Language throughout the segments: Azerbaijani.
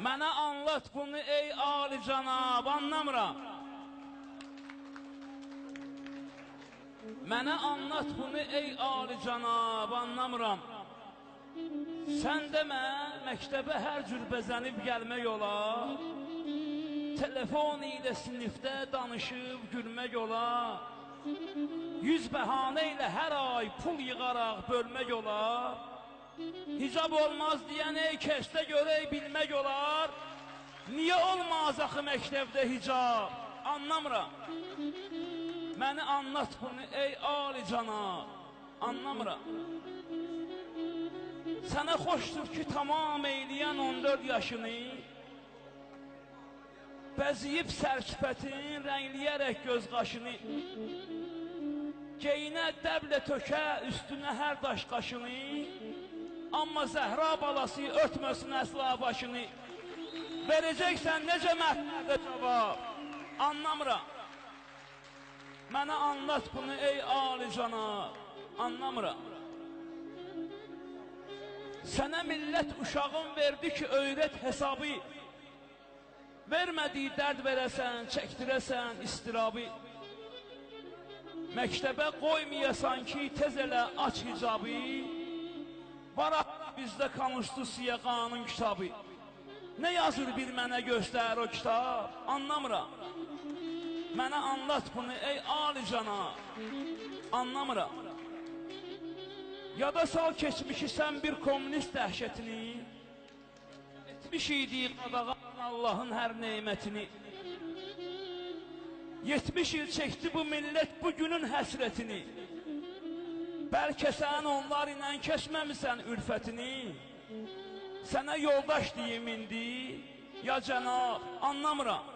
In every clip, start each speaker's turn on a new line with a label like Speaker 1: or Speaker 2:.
Speaker 1: Mənə anlat bunu ey Ali Cənab, anlamıram. Mənə anlat bunu ey Ali Cənab, anlamıram. Sən demə, məktəbə hər cür bəzənib gəlmək olar. Telefon ilə sinifdə danışıb gülmək olar. 100 bəhanə ilə hər ay pul yığaraq bölmək olar. Hicab olmaz deyən ey kəsdə görək bilmək olar. Niyə olmaz axı məktəbdə hicab? Anlamıram. Məni anlat bunu ey Ali Cənab, anlamıram. Sənə xoşdur ki tamam eyləyən 14 yaşını, bəziyib sərkifətin, rəngləyərək göz qaşını, geyinə dəblə tökə üstünə hər daş qaşını, amma Zəhra balası örtməsin əsla başını. Verəcəksən necə məhvədə cavab, anlamıram. Mənə anlat bunu ey Ali Cənab, anlamıram. Sənə millət uşağın verdi ki öyrət hesabı, vermədiyi dərd verəsən, çəkdirəsən istirabı. Məktəbə qoymayasan ki tez elə aç hicabı, var bizdə Konstitusiya qanun kitabı. Nə yazır bir mənə göstər o kitab, anlamıram. Mənə anlat bunu ey Ali Cənab, anlamıram. Yada sal keçmişi sən bir komünist dəhşətini, etmiş idi qadağan Allahın hər neymətini. 70 il çəkdi bu millət bugünün həsrətini. Bəlkə sən onlar ilə kəsməmisən ülfətini. Sənə yoldaş deyim indi, ya Cənab, anlamıram.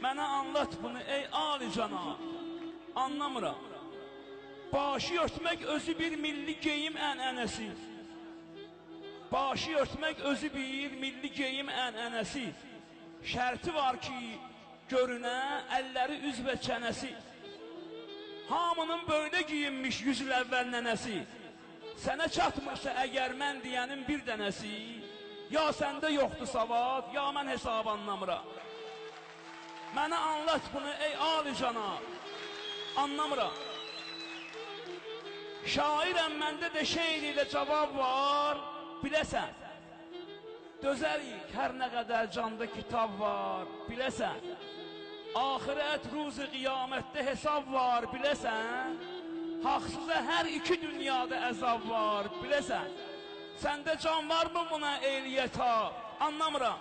Speaker 1: Mənə anlat bunu ey Ali Cənab, anlamıram. Başı örtmək özü bir milli geyim ənənəsi. Başı örtmək özü bir milli geyim ənənəsi. Şərti var ki görünə əlləri üz və çənəsi. Hamının böyle giyinmiş 100 il əvvəl nənəsi. Sənə çatmırsa əgər mən deyənin bir dənəsi, ya səndə yoxdur savad, ya mən hesab anlamıram. Mənə anlat bunu ey Ali Cənab, anlamıram. Şairəm məndə də şeir ilə cavab var, biləsən. Dözərik hər nə qədər canda kitab var, biləsən. Ahirət ruzu qiyamətdə hesab var, biləsən. Haqsıza hər iki dünyada əzab var, biləsən. Səndə can var mı buna eyliyyətab, anlamıram.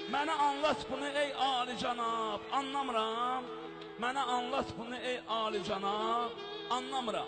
Speaker 1: Mənə anlat bunu ey Ali Cənab, anlamıram. Mənə anlat bunu ey Ali Cənab, anlamıram.